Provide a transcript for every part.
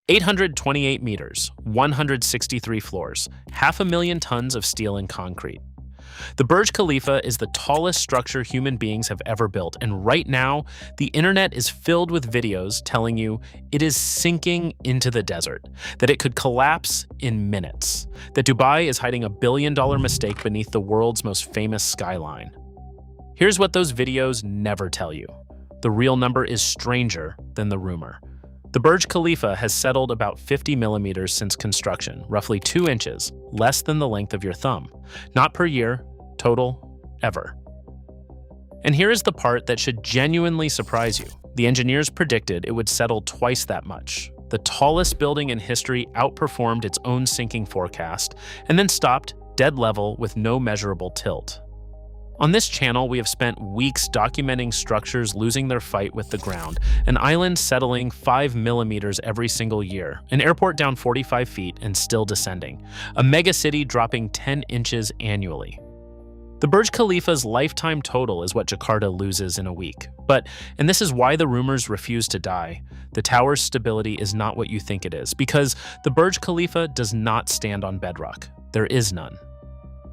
828 meters, 163 floors, 500,000 tons of steel and concrete. The Burj Khalifa is the tallest structure human beings have ever built, and right now, the internet is filled with videos telling you it is sinking into the desert, that it could collapse in minutes, that Dubai is hiding $1 billion mistake beneath the world's most famous skyline. Here's what those videos never tell you. The real number is stranger than the rumor. The Burj Khalifa has settled about 50 millimeters since construction, roughly 2 inches, less than the length of your thumb. Not per year, total, ever. And here is the part that should genuinely surprise you. The engineers predicted it would settle twice that much. The tallest building in history outperformed its own sinking forecast, and then stopped dead level with no measurable tilt. On this channel, we have spent weeks documenting structures losing their fight with the ground, an island settling 5 millimeters every single year, an airport down 45 feet and still descending, a megacity dropping 10 inches annually. The Burj Khalifa's lifetime total is what Jakarta loses in a week. And this is why the rumors refuse to die, the tower's stability is not what you think it is, because the Burj Khalifa does not stand on bedrock. There is none.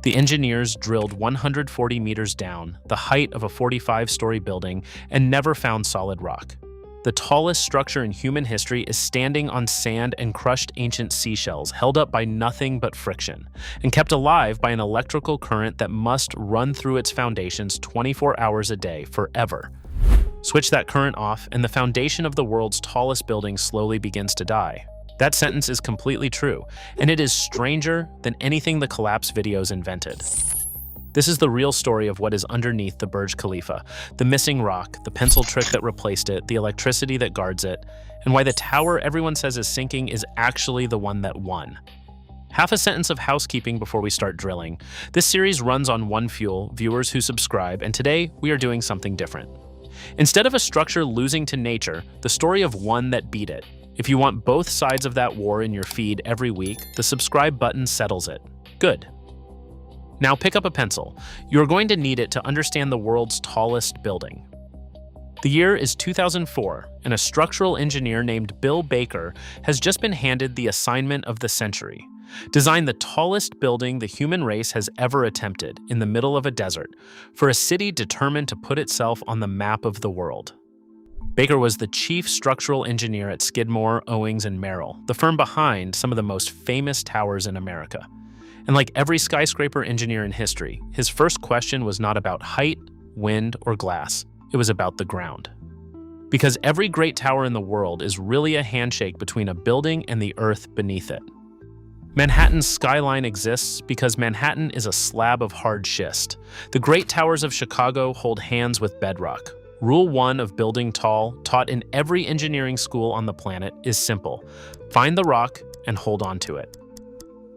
The engineers drilled 140 meters down, the height of a 45-story building, and never found solid rock. The tallest structure in human history is standing on sand and crushed ancient seashells, held up by nothing but friction, and kept alive by an electrical current that must run through its foundations 24 hours a day, forever. Switch that current off, and the foundation of the world's tallest building slowly begins to die. That sentence is completely true, and it is stranger than anything the collapse videos invented. This is the real story of what is underneath the Burj Khalifa, the missing rock, the pencil trick that replaced it, the electricity that guards it, and why the tower everyone says is sinking is actually the one that won. Half a sentence of housekeeping before we start drilling. This series runs on one fuel, viewers who subscribe, and today we are doing something different. Instead of a structure losing to nature, the story of one that beat it. If you want both sides of that war in your feed every week, the subscribe button settles it. Good. Now pick up a pencil. You're going to need it to understand the world's tallest building. The year is 2004, and a structural engineer named Bill Baker has just been handed the assignment of the century. Design the tallest building the human race has ever attempted in the middle of a desert, for a city determined to put itself on the map of the world. Baker was the chief structural engineer at Skidmore, Owings, and Merrill, the firm behind some of the most famous towers in America. And like every skyscraper engineer in history, his first question was not about height, wind, or glass. It was about the ground. Because every great tower in the world is really a handshake between a building and the earth beneath it. Manhattan's skyline exists because Manhattan is a slab of hard schist. The great towers of Chicago hold hands with bedrock. Rule 1 of building tall, taught in every engineering school on the planet, is simple. Find the rock and hold on to it.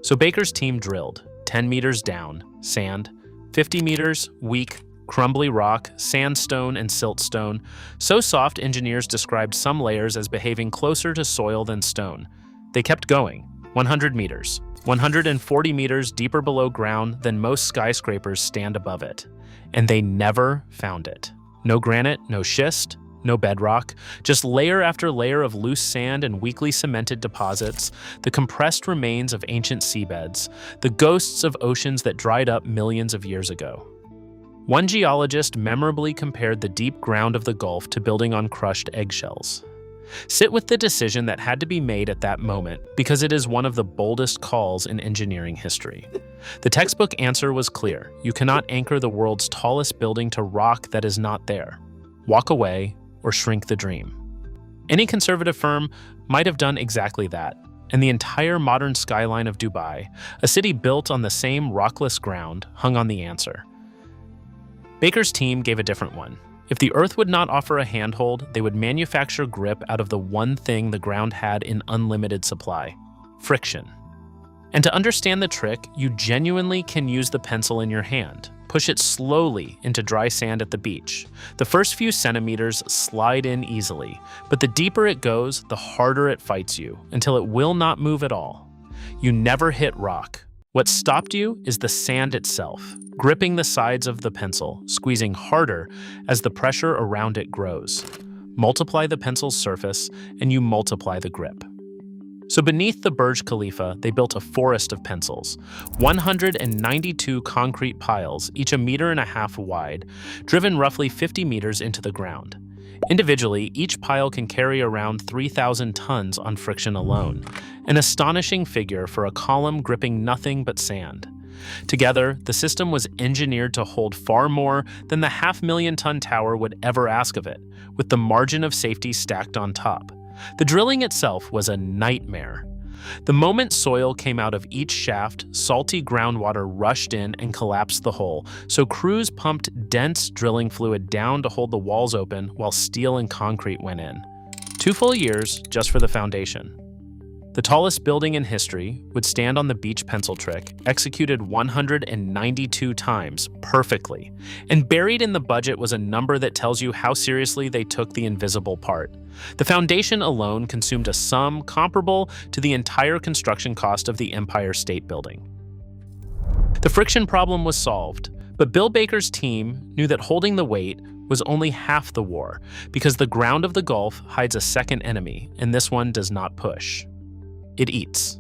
So Baker's team drilled 10 meters down, sand, 50 meters, weak, crumbly rock, sandstone, and siltstone, so soft engineers described some layers as behaving closer to soil than stone. They kept going, 100 meters, 140 meters deeper below ground than most skyscrapers stand above it. And they never found it. No granite, no schist, no bedrock, just layer after layer of loose sand and weakly cemented deposits, the compressed remains of ancient seabeds, the ghosts of oceans that dried up millions of years ago. One geologist memorably compared the deep ground of the Gulf to building on crushed eggshells. Sit with the decision that had to be made at that moment, because it is one of the boldest calls in engineering history. The textbook answer was clear. You cannot anchor the world's tallest building to rock that is not there. Walk away or shrink the dream. Any conservative firm might have done exactly that, and the entire modern skyline of Dubai, a city built on the same rockless ground, hung on the answer. Baker's team gave a different one. If the earth would not offer a handhold, they would manufacture grip out of the one thing the ground had in unlimited supply: friction. And to understand the trick, you genuinely can use the pencil in your hand. Push it slowly into dry sand at the beach. The first few centimeters slide in easily, but the deeper it goes, the harder it fights you, until it will not move at all. You never hit rock. What stopped you is the sand itself, gripping the sides of the pencil, squeezing harder as the pressure around it grows. Multiply the pencil's surface, and you multiply the grip. So beneath the Burj Khalifa, they built a forest of pencils, 192 concrete piles, each 1.5 meters wide, driven roughly 50 meters into the ground. Individually, each pile can carry around 3,000 tons on friction alone, an astonishing figure for a column gripping nothing but sand. Together, the system was engineered to hold far more than the 500,000-ton tower would ever ask of it, with the margin of safety stacked on top. The drilling itself was a nightmare. The moment soil came out of each shaft, salty groundwater rushed in and collapsed the hole, so crews pumped dense drilling fluid down to hold the walls open while steel and concrete went in. 2 full years just for the foundation. The tallest building in history would stand on the beach pencil trick, executed 192 times perfectly. And buried in the budget was a number that tells you how seriously they took the invisible part. The foundation alone consumed a sum comparable to the entire construction cost of the Empire State Building. The friction problem was solved, but Bill Baker's team knew that holding the weight was only half the war, because the ground of the Gulf hides a second enemy, and this one does not push. It eats.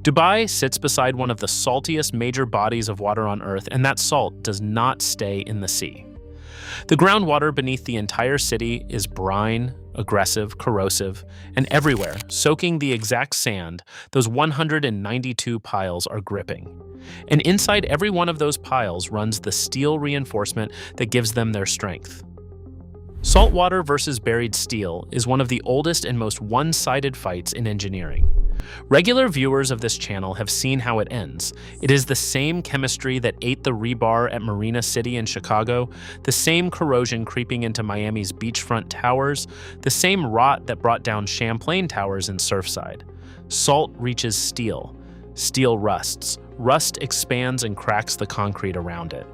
Dubai sits beside one of the saltiest major bodies of water on Earth, and that salt does not stay in the sea. The groundwater beneath the entire city is brine, aggressive, corrosive, and everywhere, soaking the exact sand those 192 piles are gripping. And inside every one of those piles runs the steel reinforcement that gives them their strength. Saltwater versus buried steel is one of the oldest and most one-sided fights in engineering. Regular viewers of this channel have seen how it ends. It is the same chemistry that ate the rebar at Marina City in Chicago, the same corrosion creeping into Miami's beachfront towers, the same rot that brought down Champlain Towers in Surfside. Salt reaches steel. Steel rusts. Rust expands and cracks the concrete around it.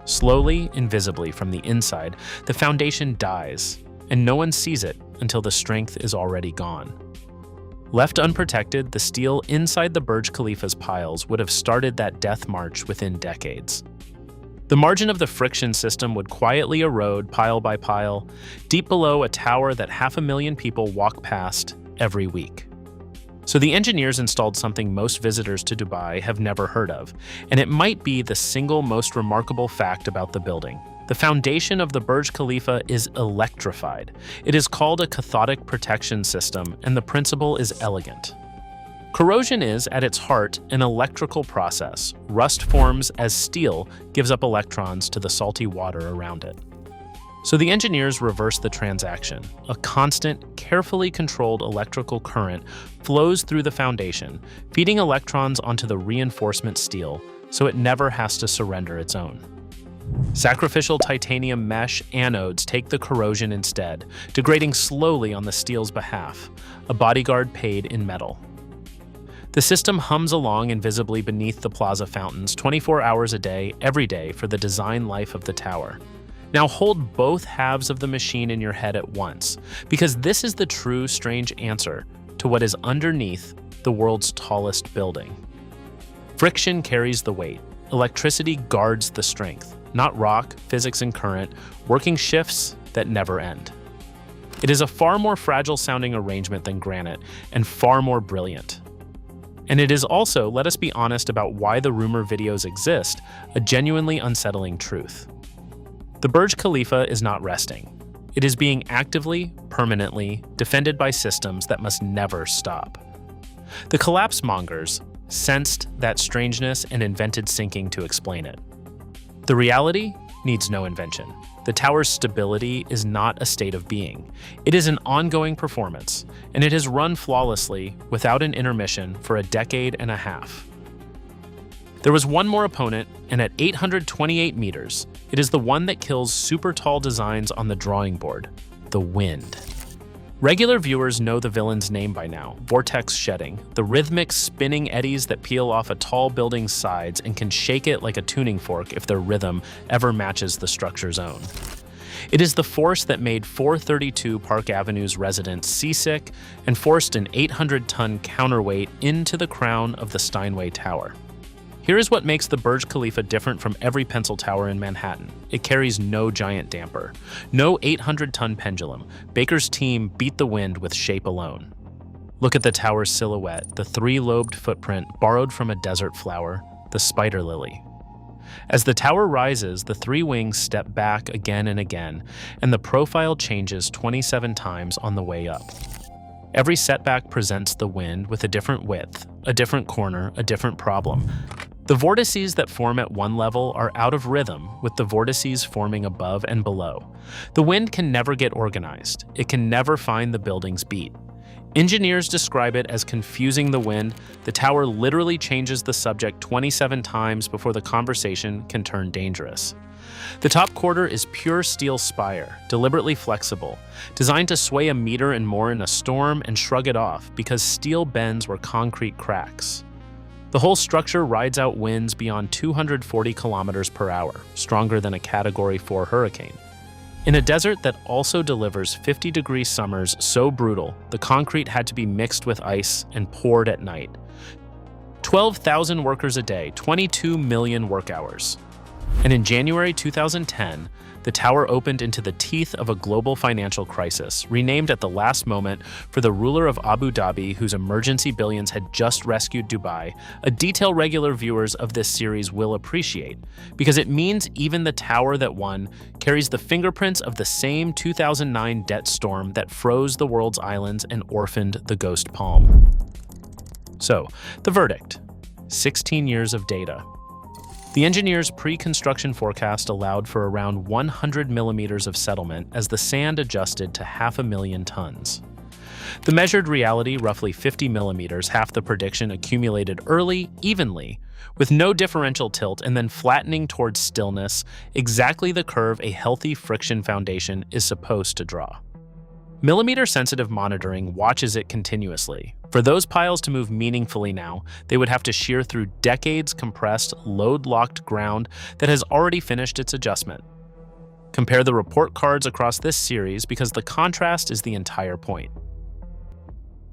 Slowly, invisibly from the inside, the foundation dies, and no one sees it until the strength is already gone. Left unprotected, the steel inside the Burj Khalifa's piles would have started that death march within decades. The margin of the friction system would quietly erode pile by pile, deep below a tower that 500,000 people walk past every week. So the engineers installed something most visitors to Dubai have never heard of, and it might be the single most remarkable fact about the building. The foundation of the Burj Khalifa is electrified. It is called a cathodic protection system, and the principle is elegant. Corrosion is, at its heart, an electrical process. Rust forms as steel gives up electrons to the salty water around it. So the engineers reverse the transaction. A constant, carefully controlled electrical current flows through the foundation, feeding electrons onto the reinforcement steel, so it never has to surrender its own. Sacrificial titanium mesh anodes take the corrosion instead, degrading slowly on the steel's behalf, a bodyguard paid in metal. The system hums along invisibly beneath the plaza fountains 24 hours a day, every day for the design life of the tower. Now hold both halves of the machine in your head at once, because this is the true strange answer to what is underneath the world's tallest building. Friction carries the weight. Electricity guards the strength, not rock, physics, and current, working shifts that never end. It is a far more fragile sounding arrangement than granite, and far more brilliant. And it is also, let us be honest about why the rumor videos exist, a genuinely unsettling truth. The Burj Khalifa is not resting. It is being actively, permanently defended by systems that must never stop. The collapse mongers sensed that strangeness and invented sinking to explain it. The reality needs no invention. The tower's stability is not a state of being. It is an ongoing performance, and it has run flawlessly without an intermission for a decade and a half. There was one more opponent, and at 828 meters, it is the one that kills super tall designs on the drawing board: the wind. Regular viewers know the villain's name by now: vortex shedding, the rhythmic spinning eddies that peel off a tall building's sides and can shake it like a tuning fork if their rhythm ever matches the structure's own. It is the force that made 432 Park Avenue's residents seasick and forced an 800-ton counterweight into the crown of the Steinway Tower. Here is what makes the Burj Khalifa different from every pencil tower in Manhattan. It carries no giant damper, no 800-ton pendulum. Baker's team beat the wind with shape alone. Look at the tower's silhouette, the three-lobed footprint borrowed from a desert flower, the spider lily. As the tower rises, the three wings step back again and again, and the profile changes 27 times on the way up. Every setback presents the wind with a different width, a different corner, a different problem. The vortices that form at one level are out of rhythm with the vortices forming above and below. The wind can never get organized. It can never find the building's beat. Engineers describe it as confusing the wind. The tower literally changes the subject 27 times before the conversation can turn dangerous. The top quarter is pure steel spire, deliberately flexible, designed to sway a meter and more in a storm and shrug it off because steel bends where concrete cracks. The whole structure rides out winds beyond 240 kilometers per hour, stronger than a Category 4 hurricane. In a desert that also delivers 50-degree summers so brutal, the concrete had to be mixed with ice and poured at night. 12,000 workers a day, 22 million work hours. And in January 2010, the tower opened into the teeth of a global financial crisis, renamed at the last moment for the ruler of Abu Dhabi, whose emergency billions had just rescued Dubai, a detail regular viewers of this series will appreciate, because it means even the tower that won carries the fingerprints of the same 2009 debt storm that froze the world's islands and orphaned the ghost palm. So, the verdict: 16 years of data. The engineers' pre-construction forecast allowed for around 100 millimeters of settlement as the sand adjusted to 500,000 tons. The measured reality, roughly 50 millimeters, half the prediction, accumulated early, evenly, with no differential tilt and then flattening towards stillness, exactly the curve a healthy friction foundation is supposed to draw. Millimeter-sensitive monitoring watches it continuously. For those piles to move meaningfully now, they would have to shear through decades-compressed, load-locked ground that has already finished its adjustment. Compare the report cards across this series because the contrast is the entire point.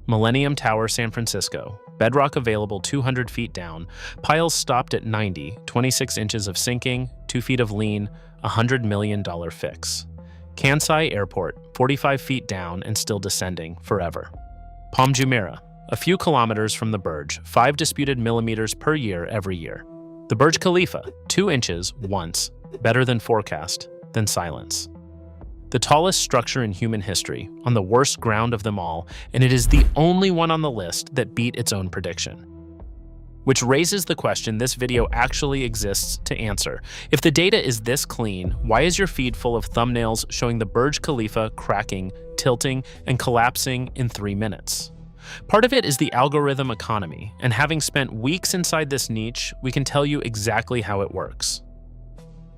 Millennium Tower, San Francisco. Bedrock available 200 feet down. Piles stopped at 90, 26 inches of sinking, 2 feet of lean, $100 million fix. Kansai Airport, 45 feet down and still descending forever. Palm Jumeirah, a few kilometers from the Burj, 5 disputed millimeters per year every year. The Burj Khalifa, 2 inches once, better than forecast, than silence. The tallest structure in human history, on the worst ground of them all, and it is the only one on the list that beat its own prediction. Which raises the question this video actually exists to answer. If the data is this clean, why is your feed full of thumbnails showing the Burj Khalifa cracking, tilting, and collapsing in 3 minutes? Part of it is the algorithm economy, and having spent weeks inside this niche, we can tell you exactly how it works.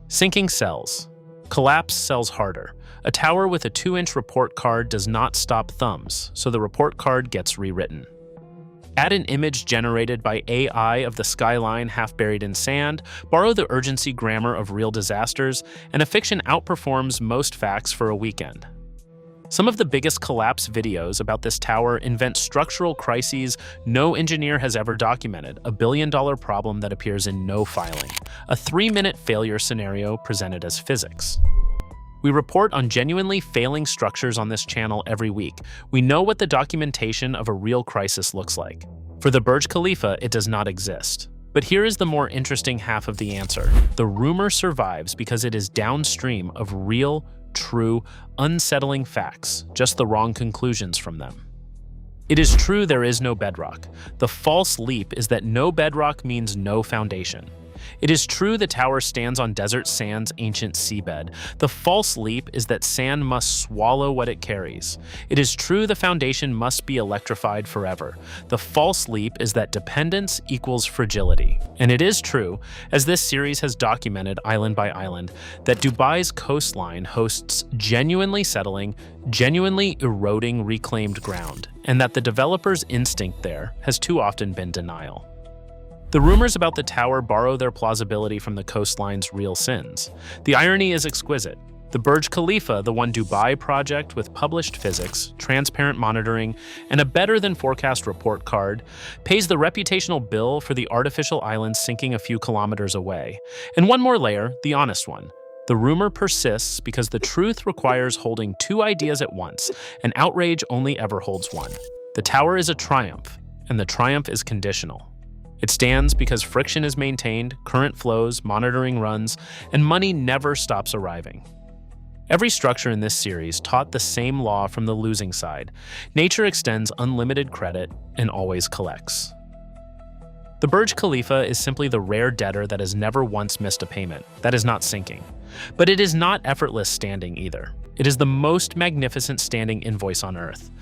Sinking sells. Collapse sells harder. A tower with a 2-inch report card does not stop thumbs, so the report card gets rewritten. Add an image generated by AI of the skyline half buried in sand, borrow the urgency grammar of real disasters, and a fiction outperforms most facts for a weekend. Some of the biggest collapse videos about this tower invent structural crises no engineer has ever documented, a billion-dollar problem that appears in no filing, a 3-minute failure scenario presented as physics. We report on genuinely failing structures on this channel every week. We know what the documentation of a real crisis looks like. For the Burj Khalifa, it does not exist. But here is the more interesting half of the answer. The rumor survives because it is downstream of real, true, unsettling facts, just the wrong conclusions from them. It is true there is no bedrock. The false leap is that no bedrock means no foundation. It is true the tower stands on desert sand's ancient seabed. The false leap is that sand must swallow what it carries. It is true the foundation must be electrified forever. The false leap is that dependence equals fragility. And it is true, as this series has documented island by island, that Dubai's coastline hosts genuinely settling, genuinely eroding reclaimed ground, and that the developer's instinct there has too often been denial. The rumors about the tower borrow their plausibility from the coastline's real sins. The irony is exquisite. The Burj Khalifa, the One Dubai project with published physics, transparent monitoring, and a better-than-forecast report card, pays the reputational bill for the artificial island sinking a few kilometers away. And one more layer, the honest one. The rumor persists because the truth requires holding 2 ideas at once, and outrage only ever holds one. The tower is a triumph, and the triumph is conditional. It stands because friction is maintained, current flows, monitoring runs, and money never stops arriving. Every structure in this series taught the same law from the losing side. Nature extends unlimited credit and always collects. The Burj Khalifa is simply the rare debtor that has never once missed a payment. That is not sinking. But it is not effortless standing either. It is the most magnificent standing invoice on Earth.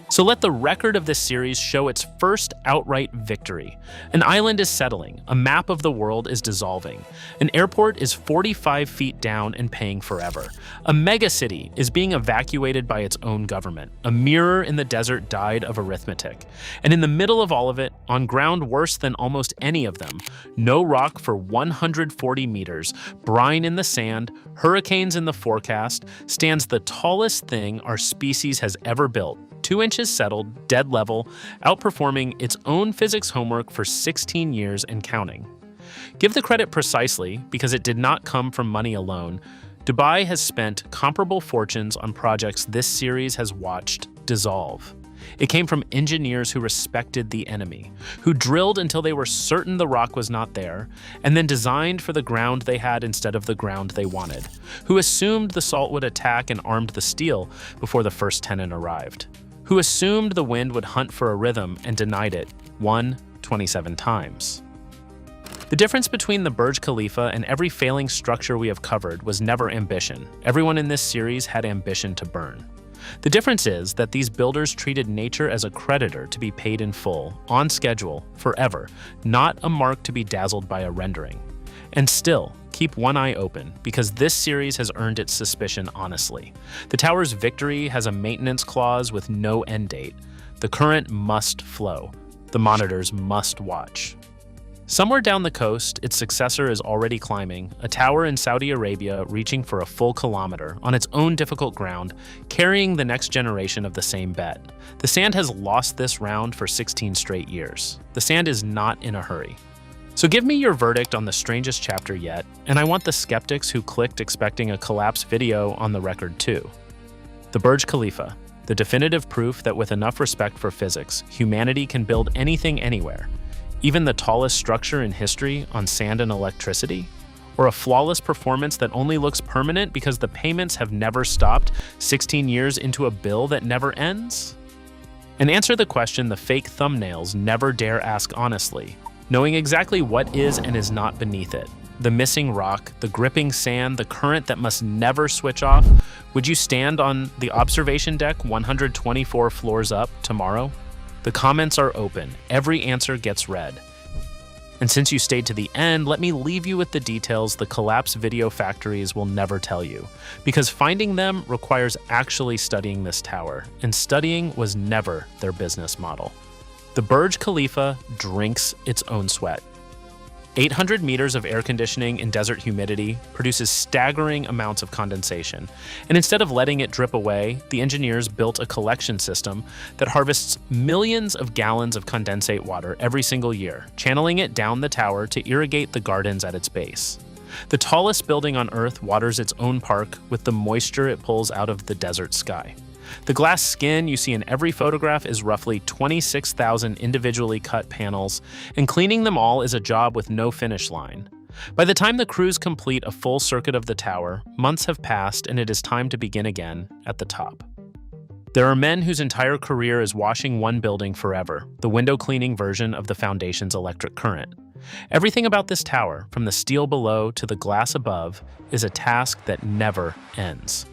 So let the record of this series show its first outright victory. An island is settling, a map of the world is dissolving, an airport is 45 feet down and paying forever, a megacity is being evacuated by its own government, a mirror in the desert died of arithmetic, and in the middle of all of it, on ground worse than almost any of them, no rock for 140 meters, brine in the sand, hurricanes in the forecast, stands the tallest thing our species has ever built. 2 inches settled, dead level, outperforming its own physics homework for 16 years and counting. Give the credit precisely, because it did not come from money alone. Dubai has spent comparable fortunes on projects this series has watched dissolve. It came from engineers who respected the enemy, who drilled until they were certain the rock was not there, and then designed for the ground they had instead of the ground they wanted, who assumed the salt would attack and armed the steel before the first tenant arrived, who assumed the wind would hunt for a rhythm and denied it 27 times. The difference between the Burj Khalifa and every failing structure we have covered was never ambition. Everyone in this series had ambition to burn. The difference is that these builders treated nature as a creditor to be paid in full, on schedule, forever, not a mark to be dazzled by a rendering. And still, keep one eye open, because this series has earned its suspicion honestly. The tower's victory has a maintenance clause with no end date. The current must flow. The monitors must watch. Somewhere down the coast, its successor is already climbing, a tower in Saudi Arabia reaching for a full kilometer on its own difficult ground, carrying the next generation of the same bet. The sand has lost this round for 16 straight years. The sand is not in a hurry. So give me your verdict on the strangest chapter yet, and I want the skeptics who clicked expecting a collapse video on the record too. The Burj Khalifa, the definitive proof that with enough respect for physics, humanity can build anything anywhere. Even the tallest structure in history on sand and electricity? Or a flawless performance that only looks permanent because the payments have never stopped 16 years into a bill that never ends? And answer the question the fake thumbnails never dare ask honestly, knowing exactly what is and is not beneath it. The missing rock, the gripping sand, the current that must never switch off. Would you stand on the observation deck 124 floors up tomorrow? The comments are open. Every answer gets read. And since you stayed to the end, let me leave you with the details the collapse video factories will never tell you, because finding them requires actually studying this tower, and studying was never their business model. The Burj Khalifa drinks its own sweat. 800 meters of air conditioning in desert humidity produces staggering amounts of condensation, and instead of letting it drip away, the engineers built a collection system that harvests millions of gallons of condensate water every single year, channeling it down the tower to irrigate the gardens at its base. The tallest building on Earth waters its own park with the moisture it pulls out of the desert sky. The glass skin you see in every photograph is roughly 26,000 individually cut panels, and cleaning them all is a job with no finish line. By the time the crews complete a full circuit of the tower, months have passed and it is time to begin again at the top. There are men whose entire career is washing one building forever, the window cleaning version of the foundation's electric current. Everything about this tower, from the steel below to the glass above, is a task that never ends.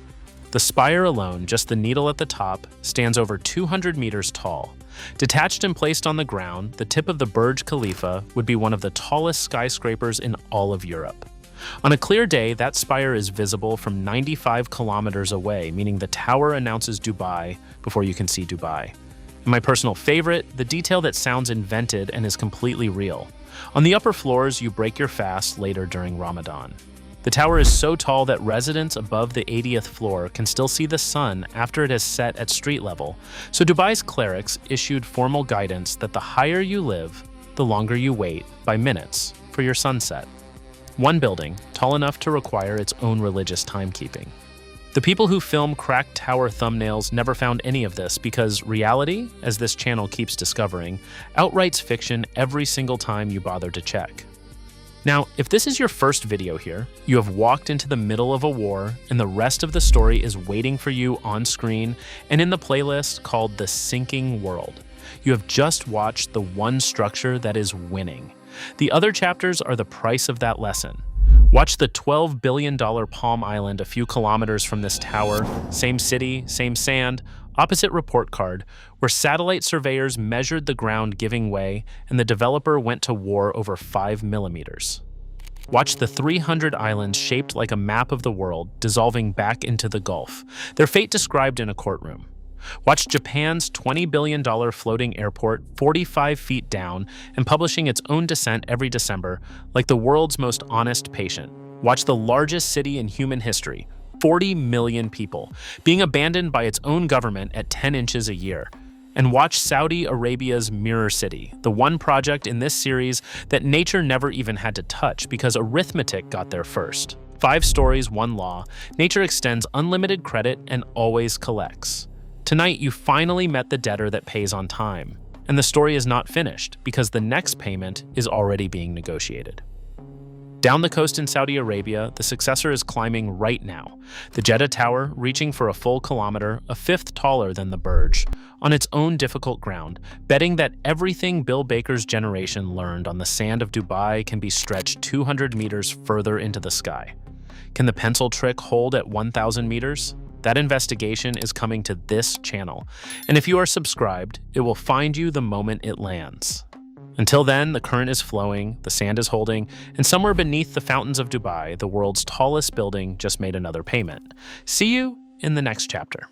The spire alone, just the needle at the top, stands over 200 meters tall. Detached and placed on the ground, the tip of the Burj Khalifa would be one of the tallest skyscrapers in all of Europe. On a clear day, that spire is visible from 95 kilometers away, meaning the tower announces Dubai before you can see Dubai. And my personal favorite, the detail that sounds invented and is completely real. On the upper floors, you break your fast later during Ramadan. The tower is so tall that residents above the 80th floor can still see the sun after it has set at street level, so Dubai's clerics issued formal guidance that the higher you live, the longer you wait, by minutes, for your sunset. One building, tall enough to require its own religious timekeeping. The people who film cracked tower thumbnails never found any of this because reality, as this channel keeps discovering, outwrites fiction every single time you bother to check. Now, if this is your first video here, you have walked into the middle of a war and the rest of the story is waiting for you on screen and in the playlist called The Sinking World. You have just watched the one structure that is winning. The other chapters are the price of that lesson. Watch the $12 billion Palm Island a few kilometers from this tower, same city, same sand, opposite report card, where satellite surveyors measured the ground giving way and the developer went to war over 5 millimeters. Watch the 300 islands shaped like a map of the world dissolving back into the Gulf, their fate described in a courtroom. Watch Japan's $20 billion floating airport 45 feet down and publishing its own descent every December like the world's most honest patient. Watch the largest city in human history, 40 million people, being abandoned by its own government at 10 inches a year. And watch Saudi Arabia's Mirror City, the one project in this series that nature never even had to touch because arithmetic got there first. 5 stories, 1 law, nature extends unlimited credit and always collects. Tonight, you finally met the debtor that pays on time. And the story is not finished because the next payment is already being negotiated. Down the coast in Saudi Arabia, the successor is climbing right now. The Jeddah Tower, reaching for a full kilometer, a fifth taller than the Burj, on its own difficult ground, betting that everything Bill Baker's generation learned on the sand of Dubai can be stretched 200 meters further into the sky. Can the pencil trick hold at 1,000 meters? That investigation is coming to this channel, and if you are subscribed, it will find you the moment it lands. Until then, the current is flowing, the sand is holding, and somewhere beneath the fountains of Dubai, the world's tallest building just made another payment. See you in the next chapter.